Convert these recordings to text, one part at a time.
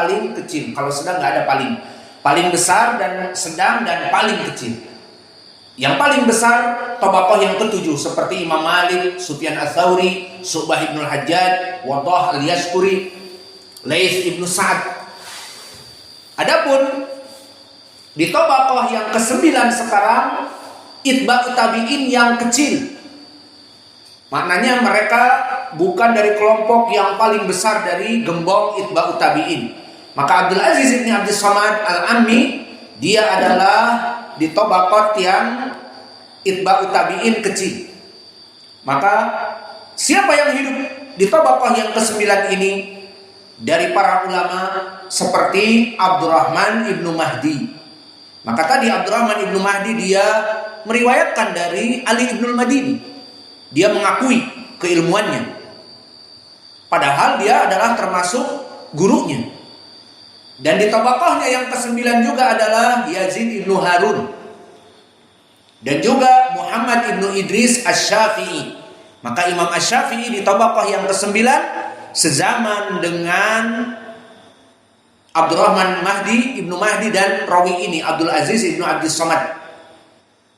paling kecil. Kalau sedang nggak ada paling. Paling besar dan sedang dan paling kecil. Yang paling besar tabaqah yang ketujuh seperti Imam Malik, Sufyan Ats-Tsauri, Syu'bah ibn al-Hajjaj, Waddah al-Yashkuri, Laits ibn Sa'ad. Adapun di tabaqah yang ke-9 sekarang itba'ut tabi'in yang kecil. Maknanya mereka bukan dari kelompok yang paling besar dari gembong itba'ut tabi'in. Maka Abdul Aziz bin Abdus Samad Al-Ammi dia adalah di tabaqat yang itba'ut tabi'in kecil. Maka siapa yang hidup di tabaqah yang ke-9 ini dari para ulama seperti Abdurrahman ibnu Mahdi. Maka tadi Abdurrahman ibnu Mahdi dia meriwayatkan dari Ali ibnu Madini. Dia mengakui keilmuannya. Padahal dia adalah termasuk gurunya. Dan di tabaqahnya yang ke-9 juga adalah Yazid ibnu Harun. Dan juga Muhammad ibnu Idris Asy-Syafi'i. Maka Imam Asy-Syafi'i di tabaqah yang ke-9 sezaman dengan Abdurrahman ibnu Mahdi dan rawi ini Abdul Aziz ibnu Abdus Samad.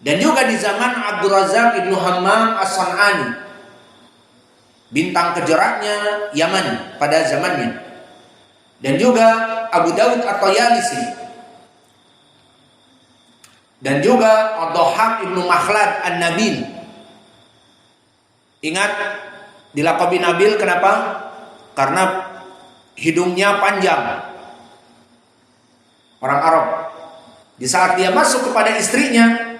Dan juga di zaman Abdul Razak ibnu Hammam As-San'ani, bintang kejeraknya Yaman pada zamannya. Dan juga Abu Dawud At-Tayalisi. Dan juga Ad-Dhahhak ibnu Makhlad An-Nabil. Ingat dilaqabi Nabil kenapa? Karena hidungnya panjang. Orang Arab. Di saat dia masuk kepada istrinya,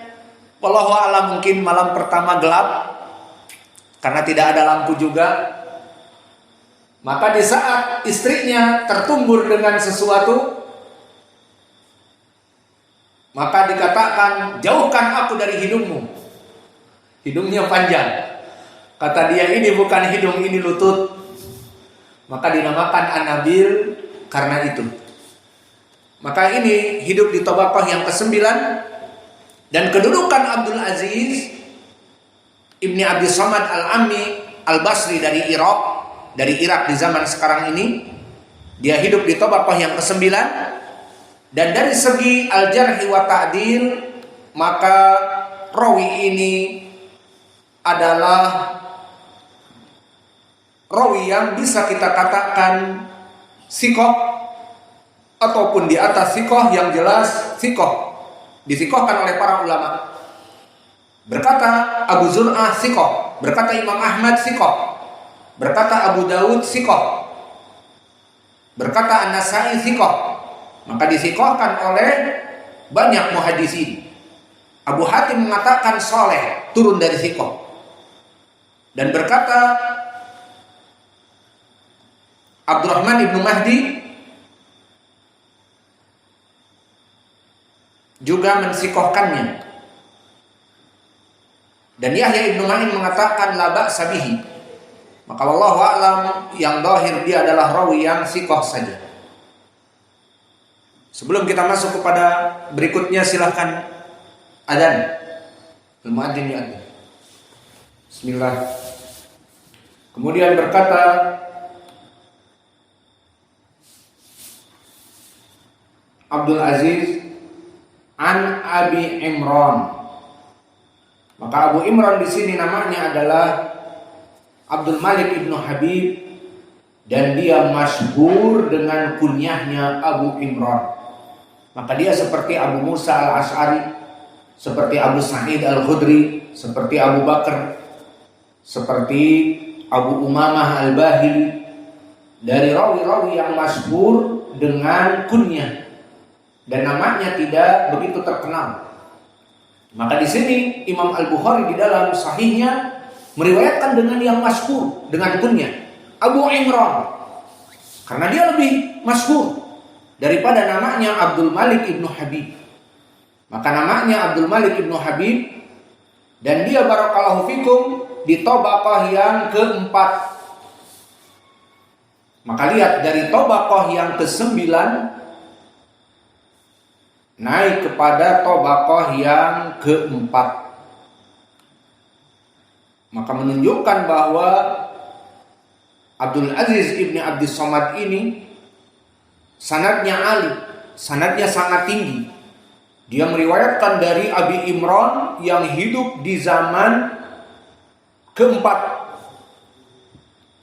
wallahu a'lam mungkin malam pertama gelap karena tidak ada lampu juga. Maka di saat istrinya tertumbur dengan sesuatu, maka dikatakan, jauhkan aku dari hidungmu. Hidungnya panjang. Kata dia, ini bukan hidung, ini lutut. Maka dinamakan An-Nabil karena itu. Maka ini hidup di tabaqah yang ke-9. Dan kedudukan Abdul Aziz Ibni Abdus Samad Al-Ammi Al-Basri dari Irak di zaman sekarang ini, dia hidup di tabaqah yang ke-9. Dan dari segi al-jarh wa ta'dil, maka rawi ini adalah rawi yang bisa kita katakan thiqah ataupun di atas thiqah, yang jelas thiqah, dithiqahkan oleh para ulama. Berkata Abu Zur'ah thiqah, berkata Imam Ahmad thiqah, berkata Abu Dawud thiqah, berkata An-Nasa'i thiqah. Maka dithiqahkan oleh banyak muhaddisin. Abu Hatim mengatakan saleh, turun dari thiqah. Dan berkata Abdurrahman ibnu Mahdi juga mensiqahkannya. Dan Yahya ibnu Ma'in mengatakan la ba'sa bihi. Maka wallahu a'lam yang zahir dia adalah rawi yang thiqah saja. Sebelum kita masuk kepada berikutnya, silahkan adzan. Al-muadzin ya'adzan. Bismillah. Kemudian berkata Abdul Aziz an Abi Imran. Maka Abu Imran di sini namanya adalah Abdul Malik ibnu Habib, dan dia masyhur dengan kunyahnya Abu Imran. Maka dia seperti Abu Musa al-Ash'ari, seperti Abu Sa'id al-Khudri, seperti Abu Bakar, seperti Abu Umamah al-Bahili, dari rawi-rawi yang masyhur dengan kunyah dan namanya tidak begitu terkenal. Maka di sini Imam Al-Bukhari di dalam sahihnya meriwayatkan dengan yang masyhur dengan kunyah Abu Imran, karena dia lebih masyhur daripada namanya Abdul Malik ibnu Habib. Maka namanya Abdul Malik ibnu Habib, dan dia barakallahu fikum di tabaqah yang ke-4. Maka lihat dari tabaqah yang ke-9 naik kepada tabaqah yang ke-4. Maka menunjukkan bahwa Abdul Aziz ibni Abdus Samad ini sanadnya ali, sanadnya sangat tinggi. Dia meriwayatkan dari Abi Imran yang hidup di zaman keempat.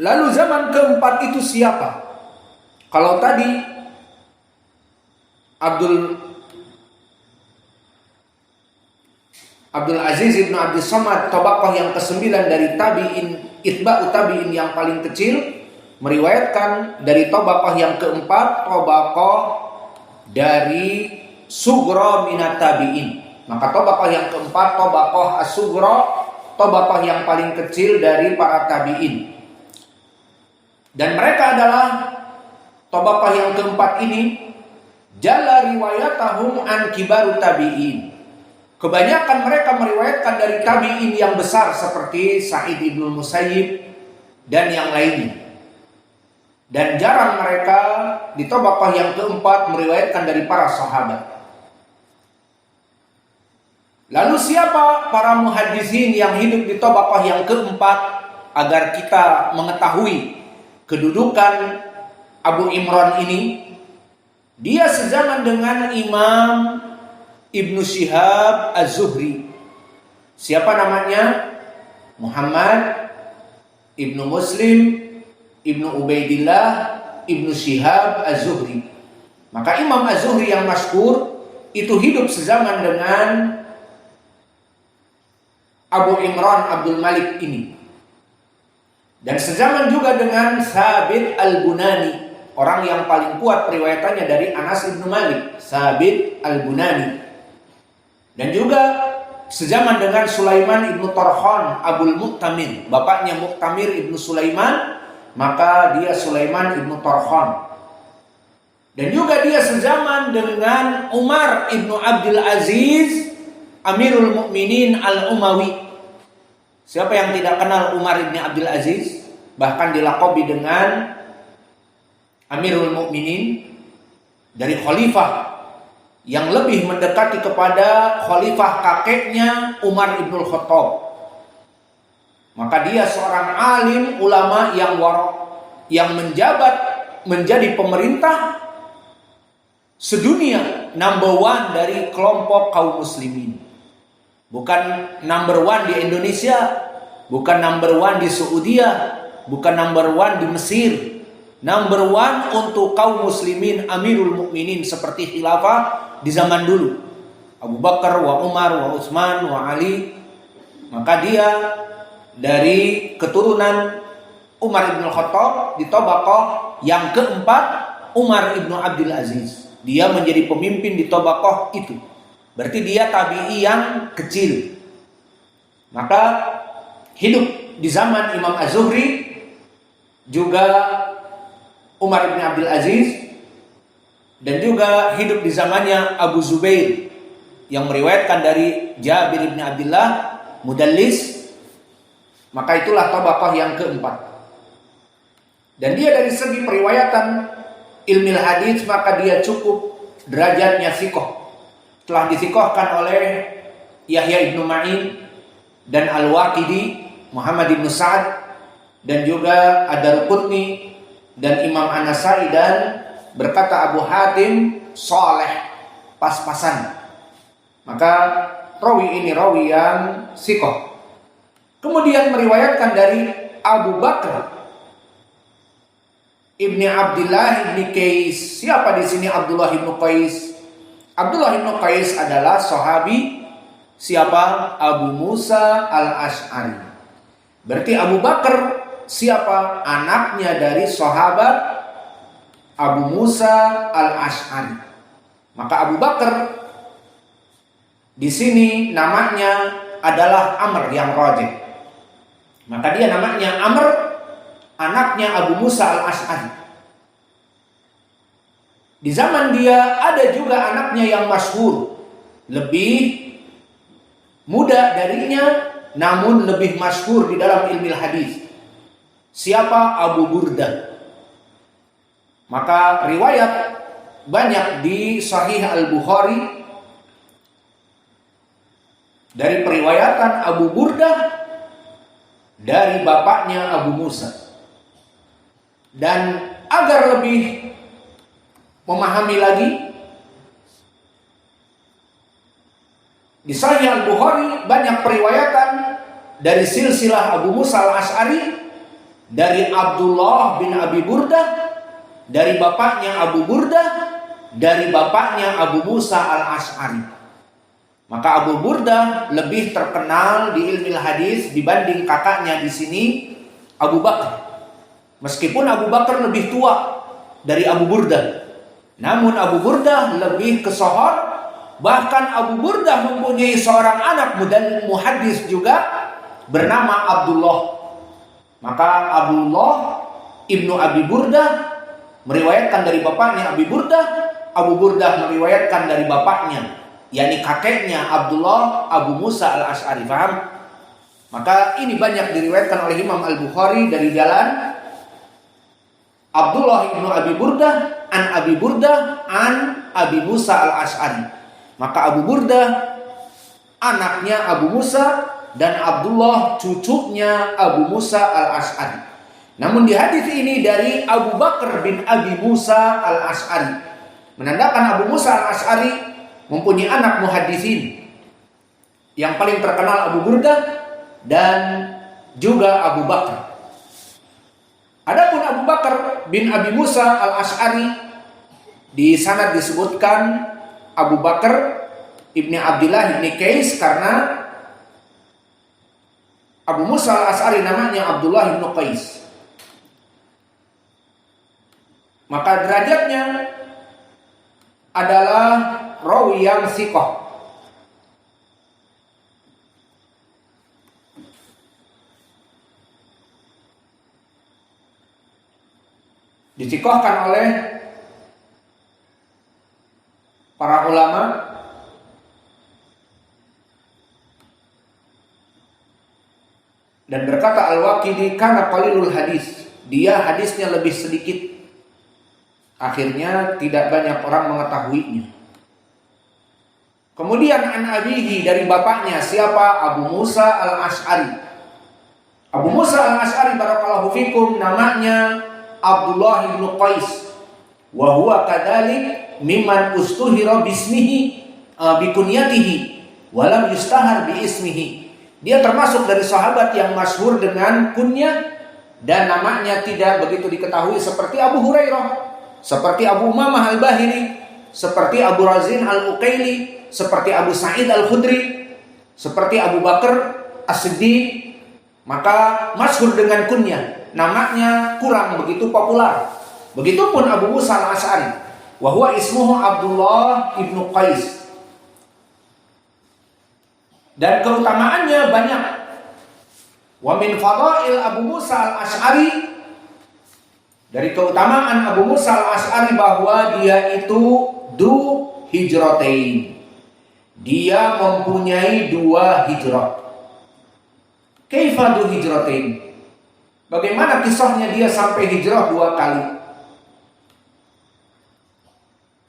Lalu zaman keempat itu siapa? Kalau tadi Abdul Aziz ibn Abdul Samad, tabaqah yang ke-9 dari tabi'in, itba'u tabi'in yang paling kecil, meriwayatkan dari tabaqah yang keempat, tabaqah dari sugra minat tabi'in. Maka tabaqah yang keempat, tabaqah as-sugra, tabaqah yang paling kecil dari para tabi'in. Dan mereka adalah tabaqah yang keempat ini, jala riwayatahum an kibaru tabi'in. Kebanyakan mereka meriwayatkan dari tabi'in yang besar seperti Sa'id ibn Musayyib dan yang lainnya. Dan jarang mereka di tabaqah yang keempat meriwayatkan dari para sahabat. Lalu siapa para muhaddisin yang hidup di tabaqah yang keempat agar kita mengetahui kedudukan Abu Imran ini? Dia sezaman dengan Imam Ibnu Syihab Az-Zuhri. Siapa namanya? Muhammad Ibnu Muslim Ibnu Ubaidillah Ibnu Syihab Az-Zuhri. Maka Imam Az-Zuhri yang masyhur itu hidup sezaman dengan Abu Imran Abdul Malik ini. Dan sezaman juga dengan Sabit Al-Bunani, orang yang paling kuat periwayatannya dari Anas ibnu Malik, Sabit Al-Bunani. Dan juga sezaman dengan Sulaiman ibnu Tarkhan Abul Mu'tamir, bapaknya Mu'tamir ibnu Sulaiman, maka dia Sulaiman ibnu Tarkhan. Dan juga dia sezaman dengan Umar ibnu Abdul Aziz Amirul Mukminin Al-Umawi. Siapa yang tidak kenal Umar ibnu Abdul Aziz? Bahkan dilaqabi dengan Amirul Mukminin, dari khalifah yang lebih mendekati kepada khalifah kakeknya Umar ibn Khattab. Maka dia seorang alim ulama yang warok, yang menjabat menjadi pemerintah sedunia, number one dari kelompok kaum muslimin. Bukan number one di Indonesia, bukan number one di Saudi, bukan number one di Mesir. Number one untuk kaum muslimin, Amirul Mukminin seperti khilafah di zaman dulu, Abu Bakar, wa Umar, wa Utsman, wa Ali. Maka dia dari keturunan Umar ibn Khattab di tabaqah yang keempat, Umar ibn Abdul Aziz. Dia menjadi pemimpin di tabaqah itu. Berarti dia tabi'i yang kecil. Maka hidup di zaman Imam Az-Zuhri juga Umar ibn Abdul Aziz, dan juga hidup di zamannya Abu Zubair yang meriwayatkan dari Jabir bin Abdullah mudallis. Maka itulah tabaqah yang keempat. Dan dia dari segi periwayatan ilmu hadis, maka dia cukup derajatnya thiqah. Telah dithiqahkan oleh Yahya ibnu Ma'in dan Al-Waqidi, Muhammad ibnu Sa'ad, dan juga Ad-Darqutni dan Imam An-Nasai, dan berkata Abu Hatim soleh, pas-pasan. Maka rawi ini rawi yang thiqah. Kemudian meriwayatkan dari Abu Bakar Ibni Abdullah Ibni Qais. Siapa di sini Abdullah Ibnu Qais? Abdullah Ibnu Qais adalah sahabi siapa? Abu Musa Al-Asy'ari. Berarti Abu Bakar siapa? Anaknya dari sahabat Abu Musa Al-Asy'ari. Maka Abu Bakar di sini namanya adalah Amr yang rajih. Maka dia namanya Amr, anaknya Abu Musa Al-Asy'ari. Di zaman dia ada juga anaknya yang masyhur, lebih muda darinya namun lebih masyhur di dalam ilmu hadis. Siapa? Abu Burdah. Maka riwayat banyak di Sahih Al-Bukhari dari periwayatan Abu Burdah dari bapaknya Abu Musa. Dan agar lebih memahami lagi, di Sahih Al-Bukhari banyak periwayatan dari silsilah Abu Musa Al-Asy'ari, dari Abdullah bin Abi Burdah, dari bapaknya Abu Burdah, dari bapaknya Abu Musa Al-Asy'ari. Maka Abu Burdah lebih terkenal di ilmu hadis dibanding kakaknya di sini Abu Bakar. Meskipun Abu Bakar lebih tua dari Abu Burdah, namun Abu Burdah lebih kesohor. Bahkan Abu Burdah mempunyai seorang anak muhaddis juga bernama Abdullah. Maka Abdullah ibnu Abi Burdah meriwayatkan dari bapaknya Abi Burdah, Abu Burdah meriwayatkan dari bapaknya, yakni kakeknya Abdullah Abu Musa Al-Asy'ari. Paham? Maka ini banyak diriwayatkan oleh Imam Al-Bukhari dari jalan Abdullah ibnu Abi Burdah an Abi Burdah an Abi Musa Al-Asy'ari. Maka Abu Burdah anaknya Abu Musa dan Abdullah cucunya Abu Musa Al-Asy'ari. Namun di hadis ini dari Abu Bakar bin Abi Musa Al-Asy'ari, menandakan Abu Musa Al-Asy'ari mempunyai anak muhaddisin. Yang paling terkenal Abu Burdah dan juga Abu Bakar. Adapun Abu Bakar bin Abi Musa Al-Asy'ari, di sanad disebutkan Abu Bakar ibni Abdullah ibni Qais, karena Abu Musa Al-Asy'ari namanya Abdullah ibnu Qais. Maka derajatnya adalah rawi yang thiqah. Dithiqahkan oleh para ulama. Dan berkata Al-Waqidi, karena qalilul hadis, dia hadisnya lebih sedikit, akhirnya tidak banyak orang mengetahuinya. Kemudian an abihi, dari bapaknya, siapa? Abu Musa Al-Asy'ari. Abu Musa Al-Asy'ari barakallahu fikum namanya Abdullah bin Qais, wa huwa kadzalik mimman ustuhira bismihi bikunyatihi wa lam yustahar bi ismihi. Dia termasuk dari sahabat yang masyhur dengan kunyah dan namanya tidak begitu diketahui, seperti Abu Hurairah, seperti Abu Umamah Al-Bahili, seperti Abu Razin Al-Uqaili, seperti Abu Sa'id Al-Khudri, seperti Abu Bakar As-Siddiq. Maka masyhur dengan kunyah, namanya kurang begitu populer. Begitupun Abu Musa Al-Asy'ari, wa huwa ismuhu Abdullah ibnu Qais. Dan keutamaannya banyak. Wa min fadail Abu Musa Al-Asy'ari, dari keutamaan Abu Musa Al-Asy'ari bahwa dia itu du hijratain. Dia mempunyai 2 hijrah. Kaifa du hijratain? Bagaimana kisahnya dia sampai hijrah 2 kali?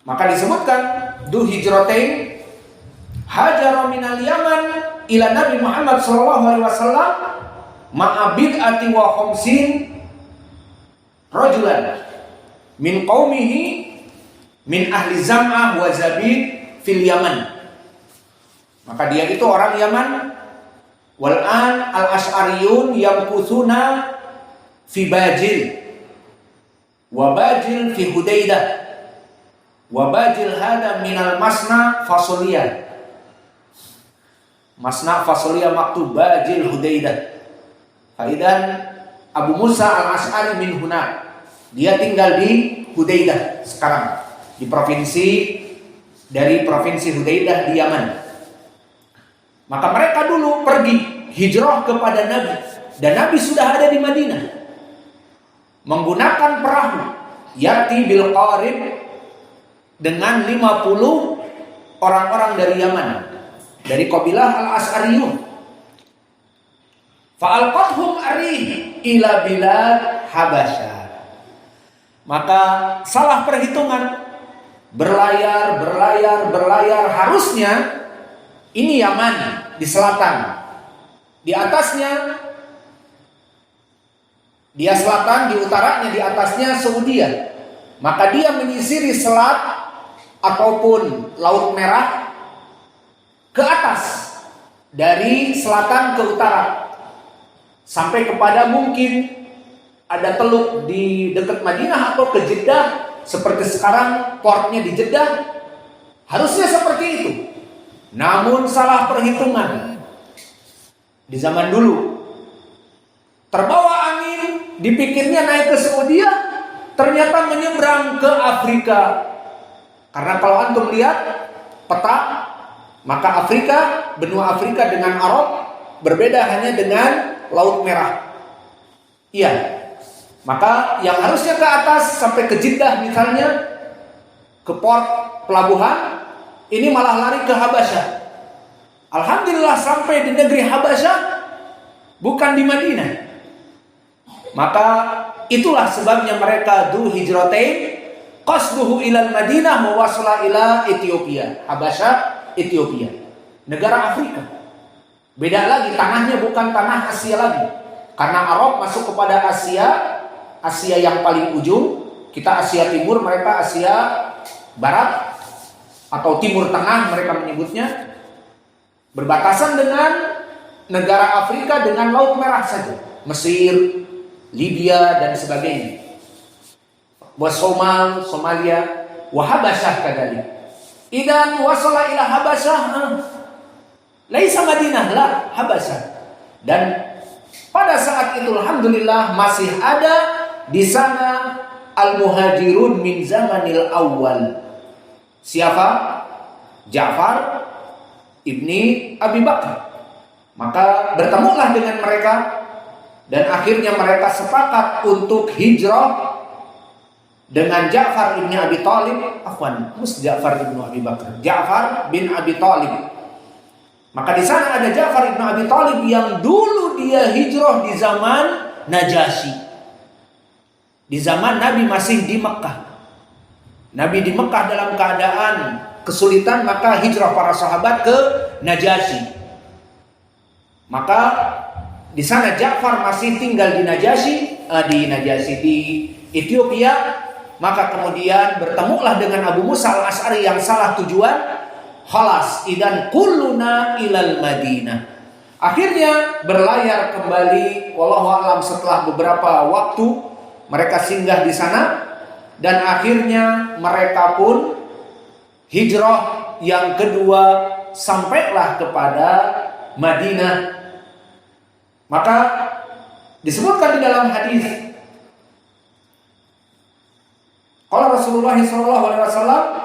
Maka disebutkan du hijratain, hajara minal Yaman ila Nabi Muhammad sallallahu alaihi wasallam ma'a bid'ati wa khamsin rajulan min qaumihi min ahli Zam'ah wa Zabid fil Yaman. Maka dia itu orang Yaman. Wal'an al-Asy'ariyun yamkuthuna fi Bajil wa Bajil fi Hudaidah wa Bajil hada minal Masna Fasoliyah. Masna Fasoliyah maktub Bajil Hudaidah. Faidan Abu Musa Al-Asy'ari min huna. Dia tinggal di Hudaidah sekarang, di provinsi Hudaidah di Yaman. Maka mereka dulu pergi hijrah kepada Nabi, dan Nabi sudah ada di Madinah, menggunakan perahu yati bil qarib, dengan 50 orang-orang dari Yaman, dari kabilah Al-Asy'ariyun. Fa'alqathum arih ila bilad Habasyah. Maka salah perhitungan, berlayar, harusnya ini Yaman di selatan, di atasnya dia selatan, di utaranya di atasnya Saudi. Maka dia menyisiri selat ataupun Laut Merah ke atas, dari selatan ke utara, sampai kepada mungkin ada teluk di dekat Madinah atau ke Jeddah, seperti sekarang portnya di Jeddah. Harusnya seperti itu. Namun salah perhitungan di zaman dulu. Terbawa angin, dipikirnya naik ke Saudi, ternyata menyeberang ke Afrika. Karena kalau antum lihat peta, maka Afrika, benua Afrika dengan Arab berbeda hanya dengan Laut Merah. Iya. Maka yang harusnya ke atas sampai ke Jeddah misalnya, ke port pelabuhan, ini malah lari ke Habasyah. Alhamdulillah sampai di negeri Habasyah, bukan di Madinah. Maka itulah sebabnya mereka du hijratain, qasduhu ilal Madinah wa wasala ila Ethiopia. Habasyah, Ethiopia, negara Afrika. Beda lagi, tanahnya bukan tanah Asia lagi. Karena Arab masuk kepada Asia, Asia yang paling ujung, kita Asia Timur, mereka Asia Barat atau Timur Tengah mereka menyebutnya. Berbatasan dengan negara Afrika dengan Laut Merah saja, Mesir, Libya dan sebagainya. Somalia, wa Habasyah kadalik. Idan wasala ila Habasyah, laisa Madinah lah, Habasyah. Dan pada saat itu alhamdulillah masih ada di sana al-muhajirun min zamanil awal. Siapa? Ja'far ibni Abi Bakar. Maka bertemulah dengan mereka, dan akhirnya mereka sepakat untuk hijrah dengan Ja'far ibni Abi Thalib. Ja'far ibni Abi Bakar, Ja'far bin Abi Thalib. Maka di sana ada Ja'far ibni Abi Thalib yang dulu dia hijrah di zaman Najasyi. Di zaman Nabi masih di Mekah. Nabi di Mekah dalam keadaan kesulitan, maka hijrah para sahabat ke Najasyi. Maka di sana Ja'far masih tinggal di Najasyi, di Ethiopia. Maka kemudian bertemulah dengan Abu Musa al-Asy'ari yang salah tujuan. Khalas idan kulluna ilal Madinah. Akhirnya berlayar kembali, wallahu a'lam, setelah beberapa waktu mereka singgah di sana, dan akhirnya mereka pun hijrah yang kedua sampailah kepada Madinah. Maka disebutkan di dalam hadis, kalau Rasulullah SAW